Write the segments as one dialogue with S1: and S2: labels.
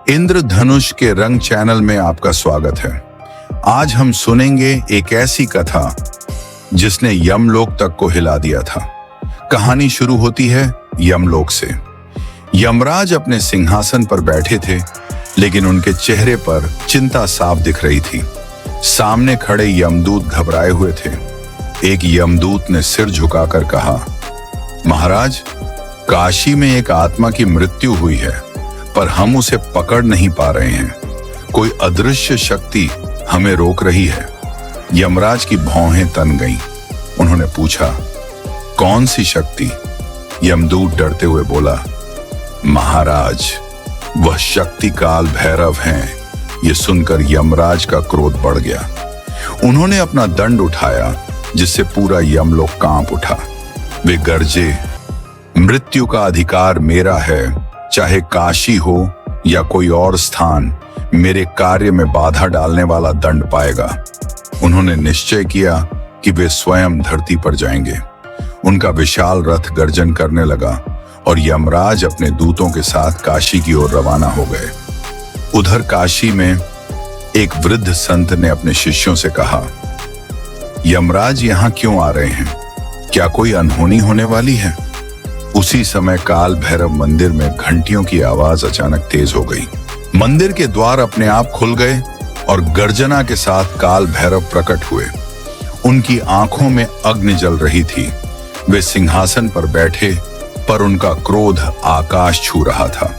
S1: इंद्रधनुष के रंग चैनल में आपका स्वागत है। आज हम सुनेंगे एक ऐसी कथा जिसने यमलोक तक को हिला दिया था। कहानी शुरू होती है यमलोक से। यमराज अपने सिंहासन पर बैठे थे, लेकिन उनके चेहरे पर चिंता साफ दिख रही थी। सामने खड़े यमदूत घबराए हुए थे। एक यमदूत ने सिर झुकाकर कहा, महाराज, काशी में एक आत्मा की मृत्यु हुई है, पर हम उसे पकड़ नहीं पा रहे हैं। कोई अदृश्य शक्ति हमें रोक रही है। यमराज की भौहें तन गईं। उन्होंने पूछा, कौन सी शक्ति? यमदूत डरते हुए बोला, महाराज, वह शक्ति काल भैरव हैं। ये सुनकर यमराज का क्रोध बढ़ गया। उन्होंने अपना दंड उठाया, जिससे पूरा यमलोक कांप उठा। वे गरजे, मृत्यु का अधिकार मेरा है, चाहे काशी हो या कोई और स्थान, मेरे कार्य में बाधा डालने वाला दंड पाएगा। उन्होंने निश्चय किया कि वे स्वयं धरती पर जाएंगे। उनका विशाल रथ गर्जन करने लगा और यमराज अपने दूतों के साथ काशी की ओर रवाना हो गए। उधर काशी में एक वृद्ध संत ने अपने शिष्यों से कहा, यमराज यहाँ क्यों आ रहे हैं? क्या कोई अनहोनी होने वाली है? उसी समय काल भैरव मंदिर में घंटियों की आवाज अचानक तेज हो गई। मंदिर के द्वार अपने आप खुल गए और गर्जना के साथ काल भैरव प्रकट हुए। उनकी आंखों में अग्नि जल रही थी। वे सिंहासन पर बैठे, पर उनका क्रोध आकाश छू रहा था।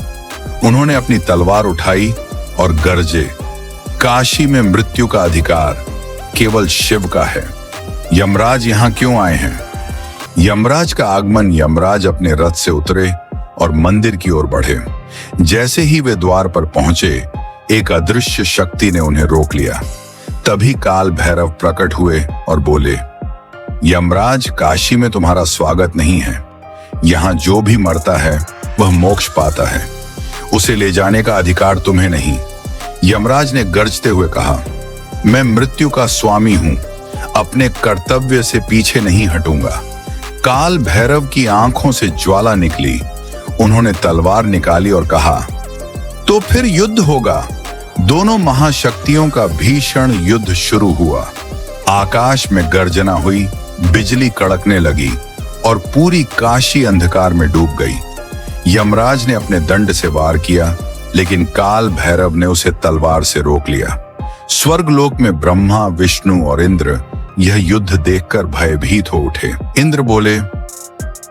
S1: उन्होंने अपनी तलवार उठाई और गरजे, काशी में मृत्यु का अधिकार केवल शिव का है। यमराज यहाँ क्यों आए हैं? यमराज का आगमन। यमराज अपने रथ से उतरे और मंदिर की ओर बढ़े। जैसे ही वे द्वार पर पहुंचे, एक अदृश्य शक्ति ने उन्हें रोक लिया। तभी काल भैरव प्रकट हुए और बोले, यमराज, काशी में तुम्हारा स्वागत नहीं है। यहाँ जो भी मरता है वह मोक्ष पाता है। उसे ले जाने का अधिकार तुम्हें नहीं। यमराज ने गरजते हुए कहा, मैं मृत्यु का स्वामी हूं, अपने कर्तव्य से पीछे नहीं हटूंगा। काल भैरव की आंखों से ज्वाला निकली। उन्होंने तलवार निकाली और कहा, तो फिर युद्ध होगा। दोनों महाशक्तियों का भीषण युद्ध शुरू हुआ। आकाश में गर्जना हुई, बिजली कड़कने लगी और पूरी काशी अंधकार में डूब गई। यमराज ने अपने दंड से वार किया, लेकिन काल भैरव ने उसे तलवार से रोक लिया। स्वर्गलोक में ब्रह्मा, विष्णु और इंद्र यह युद्ध देखकर भयभीत हो उठे। इंद्र बोले,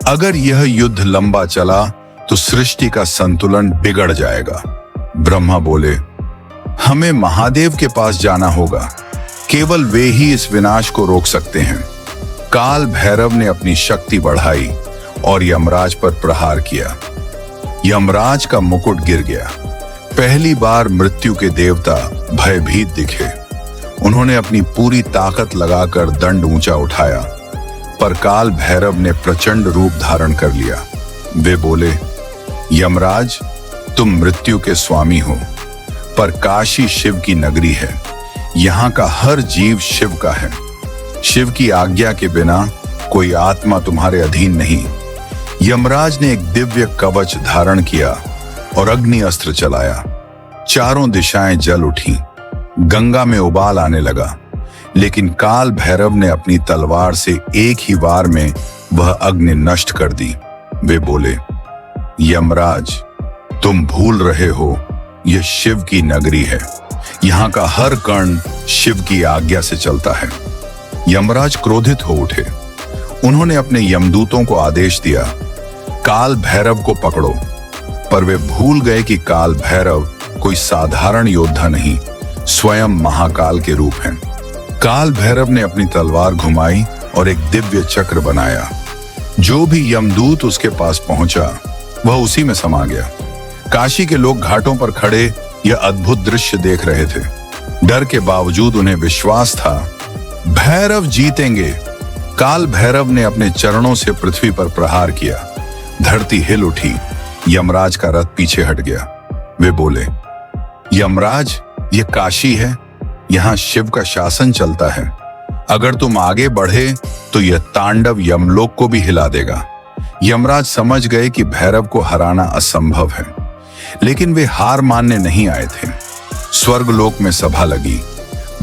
S1: अगर यह युद्ध लंबा चला तो सृष्टि का संतुलन बिगड़ जाएगा। ब्रह्मा बोले, हमें महादेव के पास जाना होगा। केवल वे ही इस विनाश को रोक सकते हैं। काल भैरव ने अपनी शक्ति बढ़ाई और यमराज पर प्रहार किया। यमराज का मुकुट गिर गया। पहली बार मृत्यु के देवता भयभीत दिखे। उन्होंने अपनी पूरी ताकत लगाकर दंड ऊंचा उठाया, पर काल भैरव ने प्रचंड रूप धारण कर लिया। वे बोले, यमराज, तुम मृत्यु के स्वामी हो, पर काशी शिव की नगरी है। यहाँ का हर जीव शिव का है। शिव की आज्ञा के बिना कोई आत्मा तुम्हारे अधीन नहीं। यमराज ने एक दिव्य कवच धारण किया और अग्नि अस्त्र चलाया। चारों दिशाएं जल उठी। गंगा में उबाल आने लगा, लेकिन काल भैरव ने अपनी तलवार से एक ही वार में वह अग्नि नष्ट कर दी। वे बोले, यमराज, तुम भूल रहे हो, यह शिव की नगरी है। यहाँ का हर कण शिव की आज्ञा से चलता है। यमराज क्रोधित हो उठे। उन्होंने अपने यमदूतों को आदेश दिया, काल भैरव को पकड़ो। पर वे भूल गए कि काल भैरव कोई साधारण योद्धा नहीं, स्वयं महाकाल के रूप हैं। काल भैरव ने अपनी तलवार घुमाई और एक दिव्य चक्र बनाया। जो भी यमदूत उसके पास पहुंचा, वह उसी में समा गया। काशी के लोग घाटों पर खड़े यह अद्भुत दृश्य देख रहे थे। डर के बावजूद उन्हें विश्वास था, भैरव जीतेंगे। काल भैरव ने अपने चरणों से पृथ्वी पर प्रहार किया। धरती हिल उठी। यमराज का रथ पीछे हट गया। वे बोले, यमराज, ये काशी है, यहाँ शिव का शासन चलता है। अगर तुम आगे बढ़े तो यह तांडव यमलोक को भी हिला देगा। यमराज समझ गए कि भैरव को हराना असंभव है। लेकिन वे हार मानने नहीं आए थे। स्वर्गलोक में सभा लगी।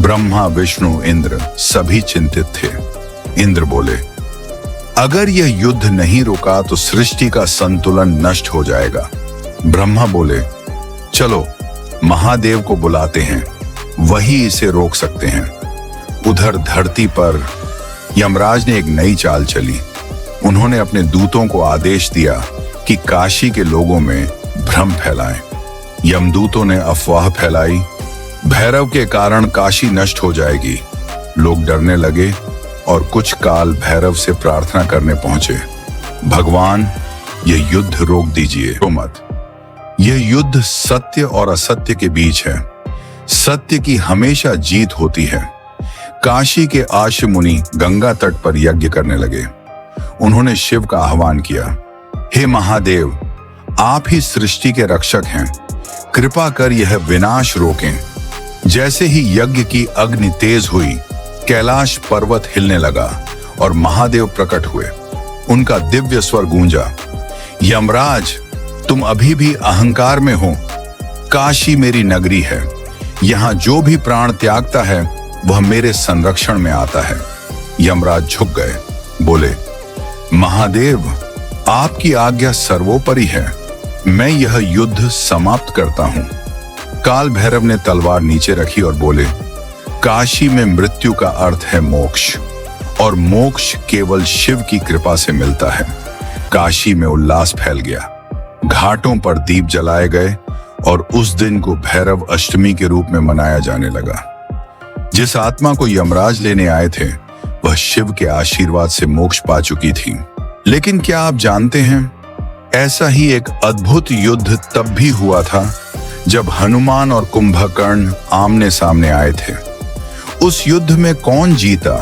S1: ब्रह्मा, विष्णु, इंद्र सभी चिंतित थे। इंद्र बोले, अगर यह युद्ध नहीं रुका तो सृष्टि का संतुलन नष्ट हो जाएगा। ब्रह्मा बोले, चलो महादेव को बुलाते हैं, वही इसे रोक सकते हैं। उधर धरती पर यमराज ने एक नई चाल चली। उन्होंने अपने दूतों को आदेश दिया कि काशी के लोगों में भ्रम फैलाएं। यमदूतों ने अफवाह फैलाई, भैरव के कारण काशी नष्ट हो जाएगी। लोग डरने लगे और कुछ काल भैरव से प्रार्थना करने पहुंचे, भगवान यह युद्ध रोक दीजिए, तो मत। यह युद्ध सत्य और असत्य के बीच है। सत्य की हमेशा जीत होती है। काशी के आश्य मुनि गंगा तट पर यज्ञ करने लगे। उन्होंने शिव का आह्वान किया, हे महादेव, आप ही सृष्टि के रक्षक हैं, कृपा कर यह विनाश रोकें। जैसे ही यज्ञ की अग्नि तेज हुई, कैलाश पर्वत हिलने लगा और महादेव प्रकट हुए। उनका दिव्य स्वर गूंजा, यमराज, तुम अभी भी अहंकार में हो। काशी मेरी नगरी है। यहां जो भी प्राण त्यागता है वह मेरे संरक्षण में आता है। यमराज झुक गए, बोले, महादेव, आपकी आज्ञा सर्वोपरि है। मैं यह युद्ध समाप्त करता हूं। काल भैरव ने तलवार नीचे रखी और बोले, काशी में मृत्यु का अर्थ है मोक्ष, और मोक्ष केवल शिव की कृपा से मिलता है। काशी में उल्लास फैल गया। घाटों पर दीप जलाए गए और उस दिन को भैरव अष्टमी के रूप में मनाया जाने लगा। जिस आत्मा को यमराज लेने आए थे वह शिव के आशीर्वाद से मोक्ष पा चुकी थी। लेकिन क्या आप जानते हैं, ऐसा ही एक अद्भुत युद्ध तब भी हुआ था जब हनुमान और कुंभकर्ण आमने सामने आए थे। उस युद्ध में कौन जीता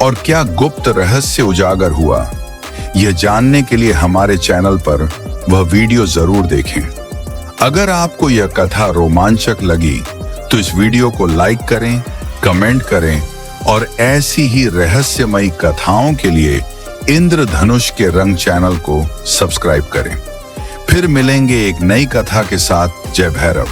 S1: और क्या गुप्त रहस्य उजागर हुआ, यह जानने के लिए हमारे चैनल पर वह वीडियो जरूर देखें। अगर आपको यह कथा रोमांचक लगी तो इस वीडियो को लाइक करें, कमेंट करें और ऐसी ही रहस्यमयी कथाओं के लिए इंद्रधनुष के रंग चैनल को सब्सक्राइब करें। फिर मिलेंगे एक नई कथा के साथ। जय भैरव।